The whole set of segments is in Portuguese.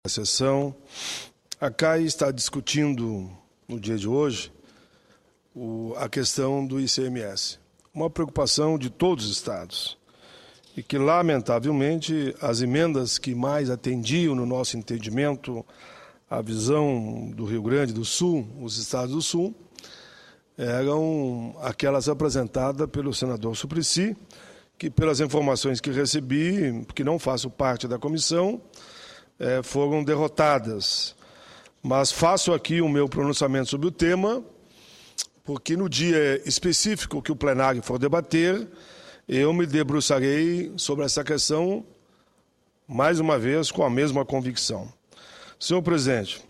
A sessão, a CAI está discutindo no dia de hoje a questão do ICMS, uma preocupação de todos os estados e que, lamentavelmente, as emendas que mais atendiam, no nosso entendimento, a visão do Rio Grande do Sul, os estados do Sul, eram aquelas apresentadas pelo senador Suplicy, que, pelas informações que recebi, que não faço parte da comissão, foram derrotadas. Mas faço aqui o meu pronunciamento sobre o tema, porque no dia específico que o plenário for debater, eu me debruçarei sobre essa questão, mais uma vez, com a mesma convicção. Senhor presidente,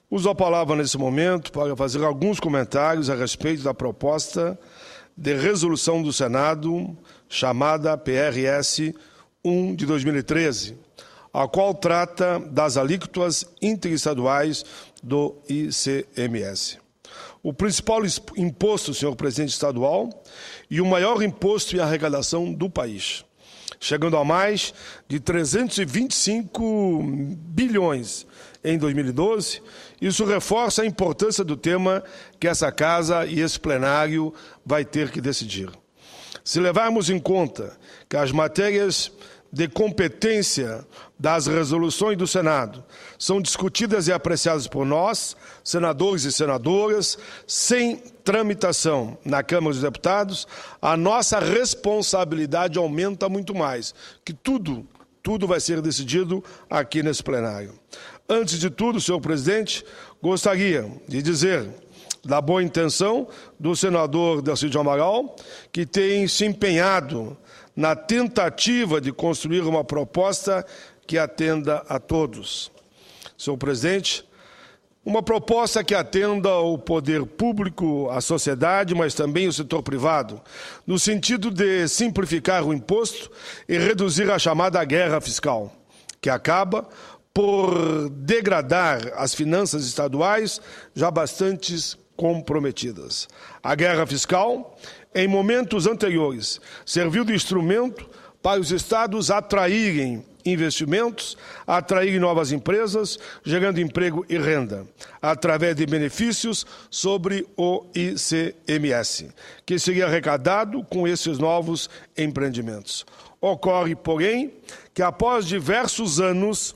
uso a palavra nesse momento para fazer alguns comentários a respeito da proposta de resolução do Senado, chamada PRS 1 de 2013, a qual trata das alíquotas interestaduais do ICMS. O principal imposto, senhor presidente estadual, e o maior imposto em arrecadação do país, chegando a mais de 325 bilhões em 2012. Isso reforça a importância do tema que essa Casa e esse plenário vai ter que decidir. Se levarmos em conta que as matérias de competência das resoluções do Senado são discutidas e apreciadas por nós, senadores e senadoras, sem tramitação na Câmara dos Deputados, a nossa responsabilidade aumenta muito mais, que tudo vai ser decidido aqui nesse plenário. Antes de tudo, senhor presidente, gostaria de dizer da boa intenção do senador Darcy Amaral, que tem se empenhado na tentativa de construir uma proposta que atenda a todos. Senhor presidente, uma proposta que atenda ao poder público, à sociedade, mas também ao setor privado, no sentido de simplificar o imposto e reduzir a chamada guerra fiscal, que acaba por degradar as finanças estaduais já bastante comprometidas. A guerra fiscal, em momentos anteriores, serviu de instrumento para os estados atraírem investimentos, atraírem novas empresas, gerando emprego e renda, através de benefícios sobre o ICMS, que seria arrecadado com esses novos empreendimentos. Ocorre, porém, que após diversos anos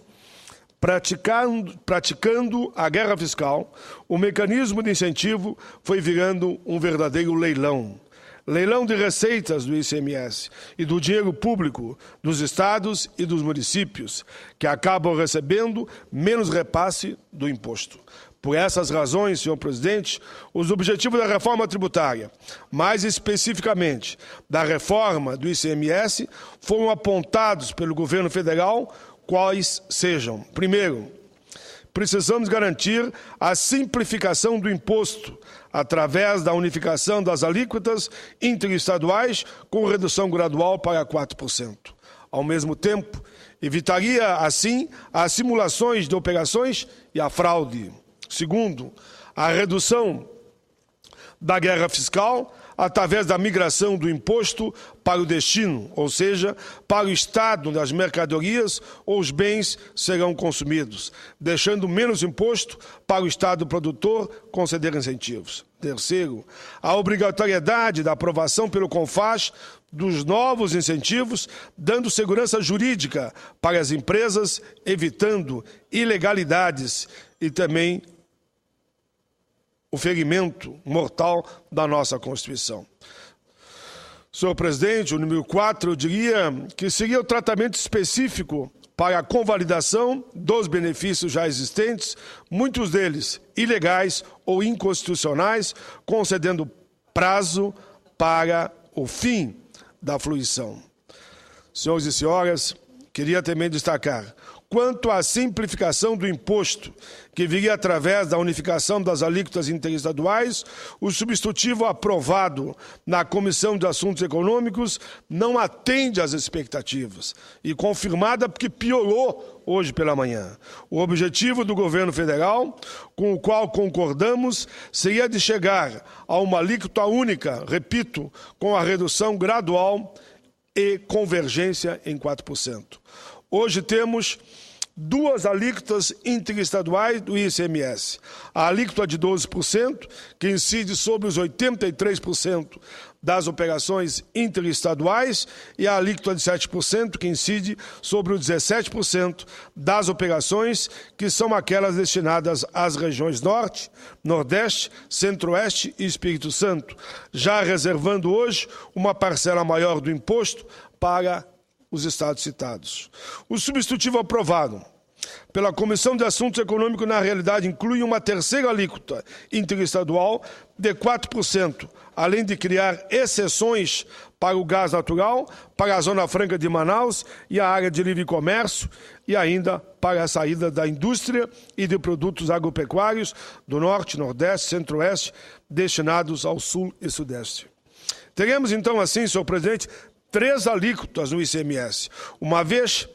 praticando a guerra fiscal, o mecanismo de incentivo foi virando um verdadeiro leilão. Leilão de receitas do ICMS e do dinheiro público dos estados e dos municípios, que acabam recebendo menos repasse do imposto. Por essas razões, senhor presidente, os objetivos da reforma tributária, mais especificamente da reforma do ICMS, foram apontados pelo governo federal, quais sejam: primeiro, precisamos garantir a simplificação do imposto através da unificação das alíquotas interestaduais com redução gradual para 4%. Ao mesmo tempo, evitaria, assim, as simulações de operações e a fraude. Segundo, a redução da guerra fiscal através da migração do imposto para o destino, ou seja, para o estado onde as mercadorias ou os bens serão consumidos, deixando menos imposto para o estado produtor conceder incentivos. Terceiro, a obrigatoriedade da aprovação pelo CONFAZ dos novos incentivos, dando segurança jurídica para as empresas, evitando ilegalidades e também o ferimento mortal da nossa Constituição. Senhor presidente, o número 4, eu diria que seria o tratamento específico para a convalidação dos benefícios já existentes, muitos deles ilegais ou inconstitucionais, concedendo prazo para o fim da fruição. Senhores e senhoras, queria também destacar: quanto à simplificação do imposto, que viria através da unificação das alíquotas interestaduais, o substitutivo aprovado na Comissão de Assuntos Econômicos não atende às expectativas e confirmada porque piorou hoje pela manhã. O objetivo do governo federal, com o qual concordamos, seria de chegar a uma alíquota única, repito, com a redução gradual e convergência em 4%. Hoje temos duas alíquotas interestaduais do ICMS. A alíquota de 12%, que incide sobre os 83% das operações interestaduais, e a alíquota de 7%, que incide sobre os 17% das operações, que são aquelas destinadas às regiões Norte, Nordeste, Centro-Oeste e Espírito Santo, já reservando hoje uma parcela maior do imposto para os estados citados. O substitutivo aprovado pela Comissão de Assuntos Econômicos, na realidade, inclui uma terceira alíquota interestadual de 4%, além de criar exceções para o gás natural, para a Zona Franca de Manaus e a área de livre comércio, e ainda para a saída da indústria e de produtos agropecuários do Norte, Nordeste, Centro-Oeste, destinados ao Sul e Sudeste. Teremos, então, assim, senhor presidente, 3 alíquotas no ICMS, uma vez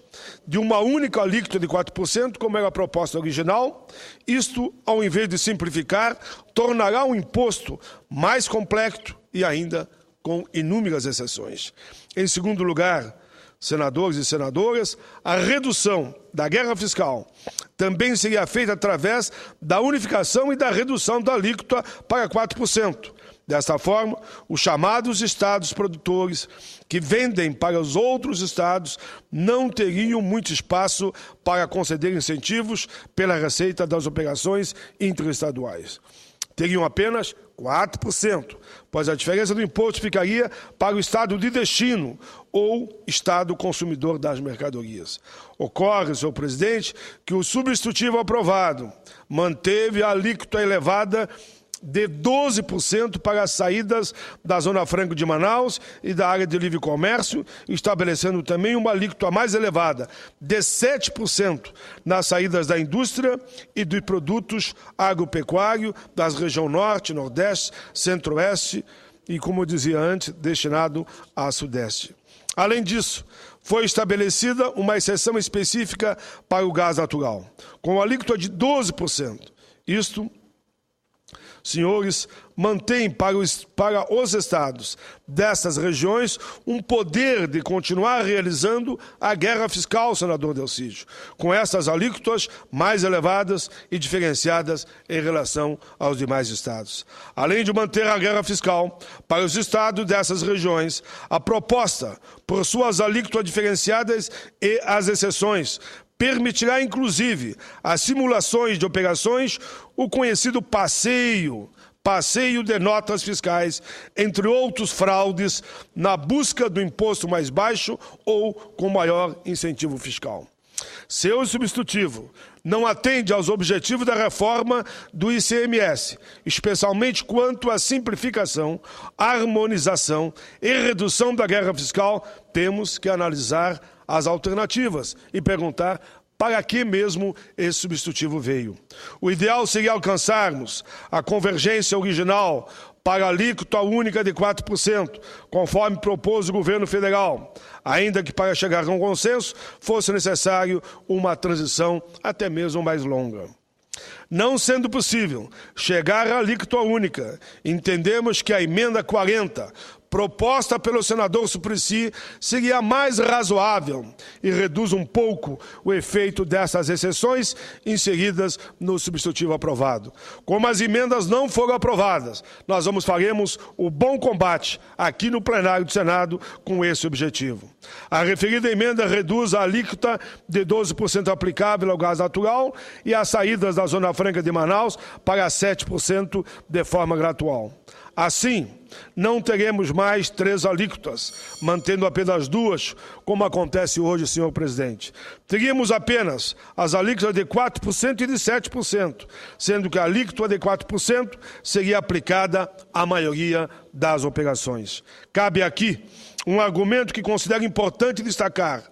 de uma única alíquota de 4%, como era a proposta original. Isto, ao invés de simplificar, tornará o imposto mais complexo e ainda com inúmeras exceções. Em segundo lugar, senadores e senadoras, a redução da guerra fiscal também seria feita através da unificação e da redução da alíquota para 4%. Desta forma, os chamados estados produtores que vendem para os outros estados não teriam muito espaço para conceder incentivos pela receita das operações interestaduais. Teriam apenas 4%, pois a diferença do imposto ficaria para o estado de destino ou estado consumidor das mercadorias. Ocorre, senhor presidente, que o substitutivo aprovado manteve a alíquota elevada de 12% para as saídas da Zona Franca de Manaus e da área de livre comércio, estabelecendo também uma alíquota mais elevada, de 7% nas saídas da indústria e de produtos agropecuários das regiões Norte, Nordeste, Centro-Oeste e, como eu dizia antes, destinado a Sudeste. Além disso, foi estabelecida uma exceção específica para o gás natural, com alíquota de 12%. Isto, senhores, mantém para os estados dessas regiões um poder de continuar realizando a guerra fiscal, senador Delcídio, com essas alíquotas mais elevadas e diferenciadas em relação aos demais estados. Além de manter a guerra fiscal para os estados dessas regiões, a proposta, por suas alíquotas diferenciadas e as exceções, permitirá, inclusive, as simulações de operações, o conhecido passeio de notas fiscais, entre outros fraudes, na busca do imposto mais baixo ou com maior incentivo fiscal. Seu substitutivo não atende aos objetivos da reforma do ICMS, especialmente quanto à simplificação, harmonização e redução da guerra fiscal. Temos que analisar as alternativas e perguntar para que mesmo esse substitutivo veio. O ideal seria alcançarmos a convergência original para a alíquota única de 4%, conforme propôs o governo federal, ainda que para chegar a um consenso fosse necessário uma transição até mesmo mais longa. Não sendo possível chegar à alíquota única, entendemos que a emenda 40, proposta pelo senador Suplicy, seria mais razoável e reduz um pouco o efeito dessas exceções inseridas no substitutivo aprovado. Como as emendas não foram aprovadas, nós faremos o bom combate aqui no plenário do Senado com esse objetivo. A referida emenda reduz a alíquota de 12% aplicável ao gás natural e as saídas da Zona Franca de Manaus para 7% de forma gradual. Assim, não teremos mais 3 alíquotas, mantendo apenas 2, como acontece hoje, senhor presidente. Teríamos apenas as alíquotas de 4% e de 7%, sendo que a alíquota de 4% seria aplicada à maioria das operações. Cabe aqui um argumento que considero importante destacar.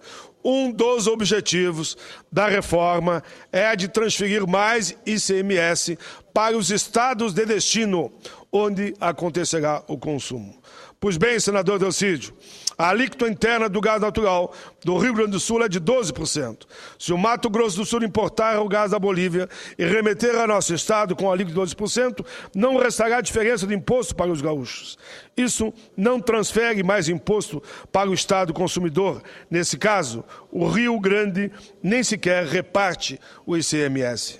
Um dos objetivos da reforma é de transferir mais ICMS para os estados de destino, onde acontecerá o consumo. Pois bem, senador Delcídio, a alíquota interna do gás natural do Rio Grande do Sul é de 12%. Se o Mato Grosso do Sul importar o gás da Bolívia e remeter a nosso estado com a alíquota de 12%, não restará diferença de imposto para os gaúchos. Isso não transfere mais imposto para o estado consumidor. Nesse caso, o Rio Grande nem sequer reparte o ICMS.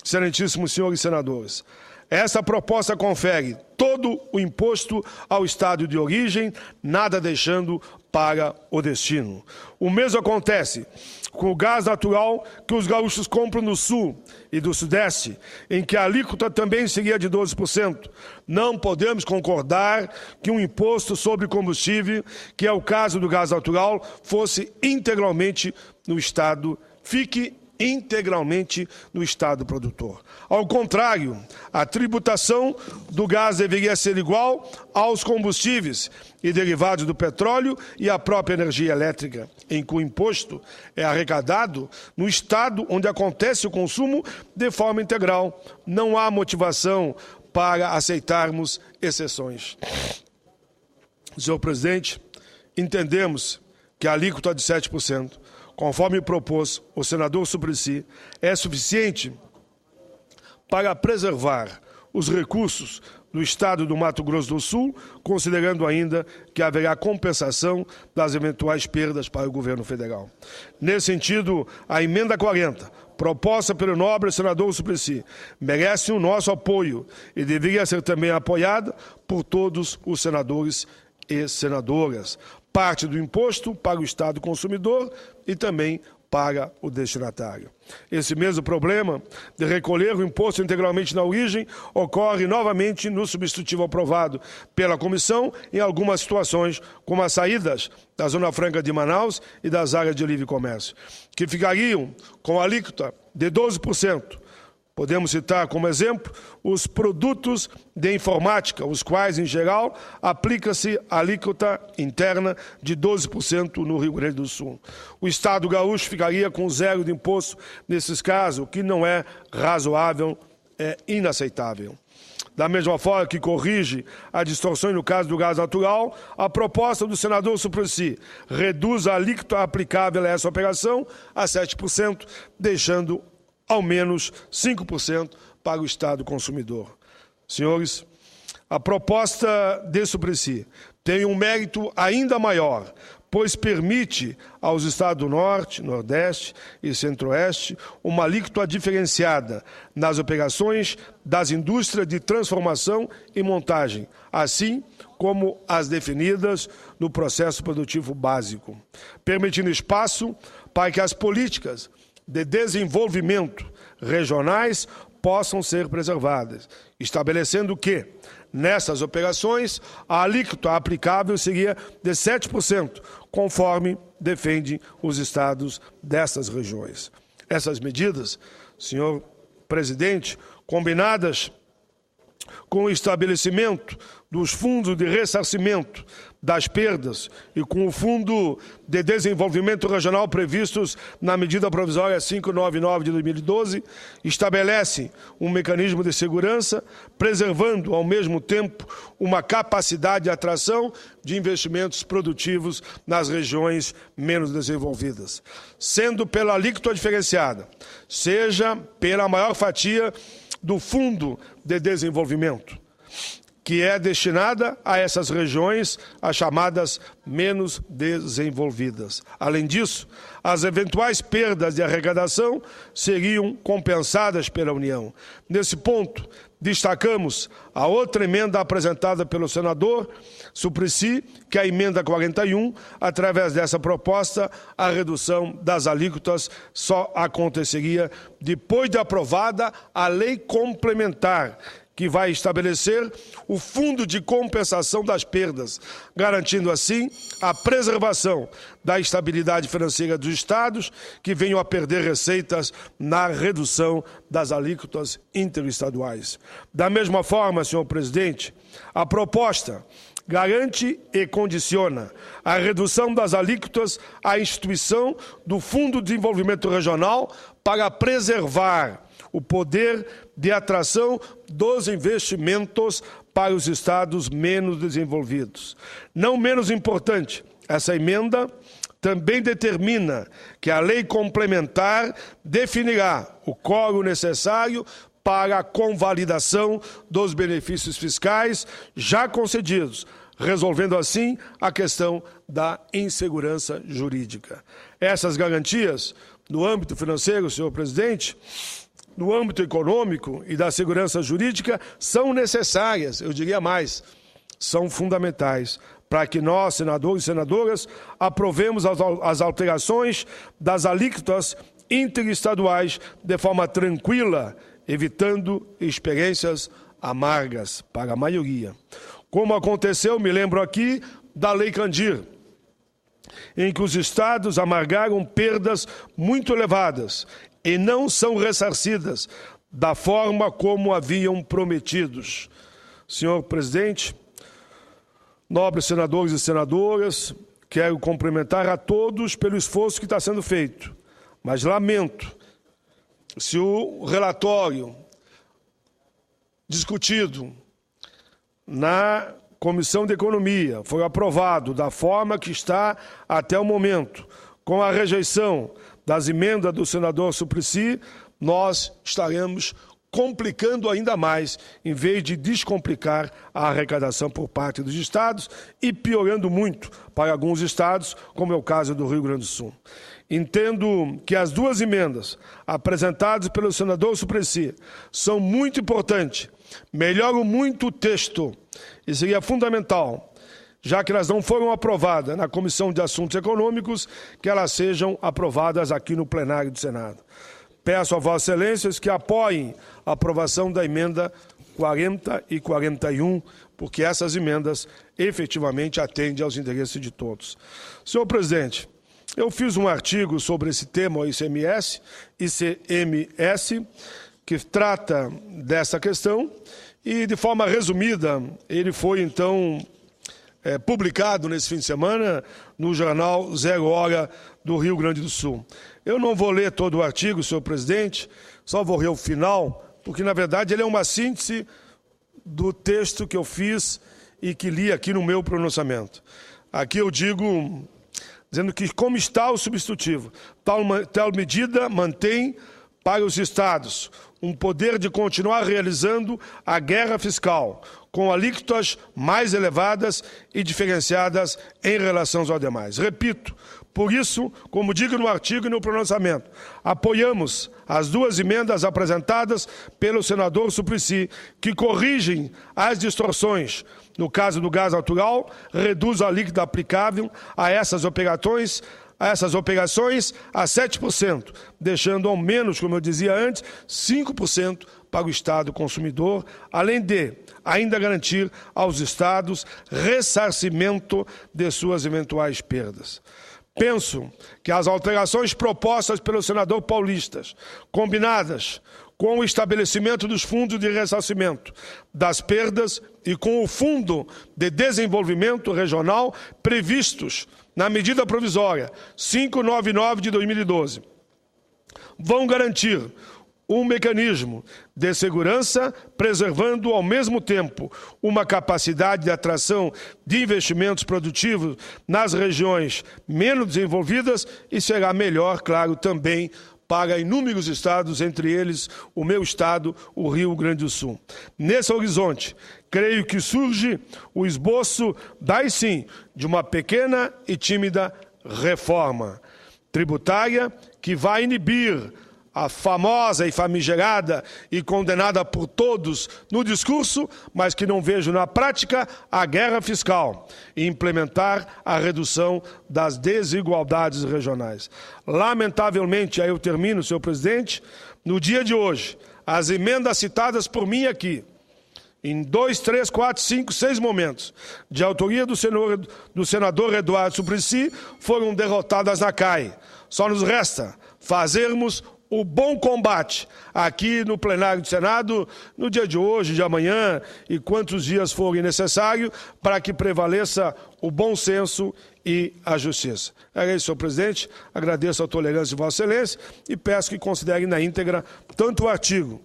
Excelentíssimos senhores senadores, essa proposta confere todo o imposto ao estado de origem, nada deixando para o destino. O mesmo acontece com o gás natural que os gaúchos compram no sul e do sudeste, em que a alíquota também seria de 12%. Não podemos concordar que um imposto sobre combustível, que é o caso do gás natural, fosse integralmente no estado, fique integralmente no estado produtor. Ao contrário, a tributação do gás deveria ser igual aos combustíveis e derivados do petróleo e à própria energia elétrica, em que o imposto é arrecadado no estado onde acontece o consumo de forma integral. Não há motivação para aceitarmos exceções. Senhor presidente, entendemos que a alíquota de 7%, conforme propôs o senador Suplicy, é suficiente para preservar os recursos do estado do Mato Grosso do Sul, considerando ainda que haverá compensação das eventuais perdas para o governo federal. Nesse sentido, a emenda 40, proposta pelo nobre senador Suplicy, merece o nosso apoio e deveria ser também apoiada por todos os senadores e senadoras. Parte do imposto para o estado consumidor e também para o destinatário. Esse mesmo problema de recolher o imposto integralmente na origem ocorre novamente no substitutivo aprovado pela comissão em algumas situações, como as saídas da Zona Franca de Manaus e das áreas de livre comércio, que ficariam com a alíquota de 12%. Podemos citar como exemplo os produtos de informática, os quais, em geral, aplica-se a alíquota interna de 12% no Rio Grande do Sul. O Estado gaúcho ficaria com zero de imposto nesses casos, o que não é razoável, é inaceitável. Da mesma forma que corrige a distorção no caso do gás natural, a proposta do senador Suplicy reduz a alíquota aplicável a essa operação a 7%, deixando ao menos 5% para o estado consumidor. Senhores, a proposta de Suplicy tem um mérito ainda maior, pois permite aos estados do Norte, Nordeste e Centro-Oeste uma alíquota diferenciada nas operações das indústrias de transformação e montagem, assim como as definidas no processo produtivo básico, permitindo espaço para que as políticas de desenvolvimento regionais possam ser preservadas, estabelecendo que, nessas operações, a alíquota aplicável seria de 7%, conforme defendem os estados dessas regiões. Essas medidas, senhor presidente, combinadas com o estabelecimento dos fundos de ressarcimento das perdas e com o Fundo de Desenvolvimento Regional previstos na medida provisória 599 de 2012, estabelece um mecanismo de segurança, preservando, ao mesmo tempo, uma capacidade de atração de investimentos produtivos nas regiões menos desenvolvidas, sendo pela alíquota diferenciada, seja pela maior fatia do Fundo de Desenvolvimento, que é destinada a essas regiões, as chamadas menos desenvolvidas. Além disso, as eventuais perdas de arrecadação seriam compensadas pela União. Nesse ponto, destacamos a outra emenda apresentada pelo senador Suplicy, que é a emenda 41. Através dessa proposta, a redução das alíquotas só aconteceria depois de aprovada a lei complementar, que vai estabelecer o Fundo de Compensação das Perdas, garantindo assim a preservação da estabilidade financeira dos estados que venham a perder receitas na redução das alíquotas interestaduais. Da mesma forma, senhor presidente, a proposta garante e condiciona a redução das alíquotas à instituição do Fundo de Desenvolvimento Regional para preservar o poder de atração dos investimentos para os estados menos desenvolvidos. Não menos importante, essa emenda também determina que a lei complementar definirá o quórum necessário para a convalidação dos benefícios fiscais já concedidos, resolvendo assim a questão da insegurança jurídica. Essas garantias, no âmbito financeiro, senhor presidente, no âmbito econômico e da segurança jurídica, são necessárias, eu diria mais, são fundamentais, para que nós, senadores e senadoras, aprovemos as alterações das alíquotas interestaduais de forma tranquila, evitando experiências amargas para a maioria. Como aconteceu, me lembro aqui, da Lei Candir, em que os estados amargaram perdas muito elevadas e não são ressarcidas da forma como haviam prometidos. Senhor presidente, nobres senadores e senadoras, quero cumprimentar a todos pelo esforço que está sendo feito, mas lamento se o relatório discutido na Comissão de Economia foi aprovado da forma que está até o momento, com a rejeição das emendas do senador Suplicy, nós estaremos complicando ainda mais, em vez de descomplicar a arrecadação por parte dos estados e piorando muito para alguns estados, como é o caso do Rio Grande do Sul. Entendo que as duas emendas apresentadas pelo senador Suplicy são muito importantes, melhoram muito o texto e seria fundamental, já que elas não foram aprovadas na Comissão de Assuntos Econômicos, que elas sejam aprovadas aqui no plenário do Senado. Peço a Vossas Excelências que apoiem a aprovação da emenda 40 e 41, porque essas emendas efetivamente atendem aos interesses de todos. Senhor presidente, eu fiz um artigo sobre esse tema, o ICMS, que trata dessa questão e, de forma resumida, ele foi, então, publicado nesse fim de semana no jornal Zero Hora do Rio Grande do Sul. Eu não vou ler todo o artigo, senhor presidente, só vou ler o final, porque, na verdade, ele é uma síntese do texto que eu fiz e que li aqui no meu pronunciamento. Aqui eu digo, dizendo que, como está o substitutivo, tal medida mantém para os estados um poder de continuar realizando a guerra fiscal, com alíquotas mais elevadas e diferenciadas em relação aos demais. Repito, por isso, como digo no artigo e no pronunciamento, apoiamos as duas emendas apresentadas pelo senador Suplicy, que corrigem as distorções. No caso do gás natural, reduz a alíquota aplicável a essas operações a 7%, deixando ao menos, como eu dizia antes, 5% para o Estado consumidor, além de ainda garantir aos Estados ressarcimento de suas eventuais perdas. Penso que as alterações propostas pelo senador paulistas, combinadas com o estabelecimento dos fundos de ressarcimento das perdas e com o Fundo de Desenvolvimento Regional previstos na medida provisória 599 de 2012, vão garantir um mecanismo de segurança, preservando ao mesmo tempo uma capacidade de atração de investimentos produtivos nas regiões menos desenvolvidas e será melhor, claro, também para inúmeros estados, entre eles o meu estado, o Rio Grande do Sul. Nesse horizonte, creio que surge o esboço, daí sim, de uma pequena e tímida reforma tributária que vai inibir a famosa e famigerada e condenada por todos no discurso, mas que não vejo na prática, a guerra fiscal e implementar a redução das desigualdades regionais. Lamentavelmente, aí eu termino, senhor presidente, no dia de hoje, as emendas citadas por mim aqui, em 2, 3, 4, 5, 6 momentos, de autoria do senador Eduardo Suplicy, foram derrotadas na CAI. Só nos resta fazermos o bom combate aqui no plenário do Senado, no dia de hoje, de amanhã e quantos dias forem necessários, para que prevaleça o bom senso e a justiça. É isso, senhor presidente. Agradeço a tolerância de Vossa Excelência e peço que considerem na íntegra tanto o artigo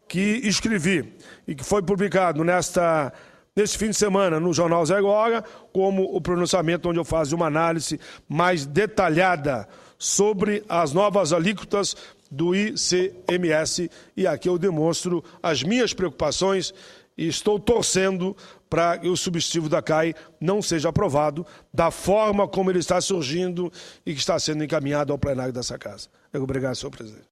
que escrevi e que foi publicado nesta nesse fim de semana no Jornal Zé Goga, como o pronunciamento onde eu faço uma análise mais detalhada sobre as novas alíquotas do ICMS. E aqui eu demonstro as minhas preocupações e estou torcendo para que o substitutivo da CAI não seja aprovado da forma como ele está surgindo e que está sendo encaminhado ao plenário dessa casa. Obrigado, senhor presidente.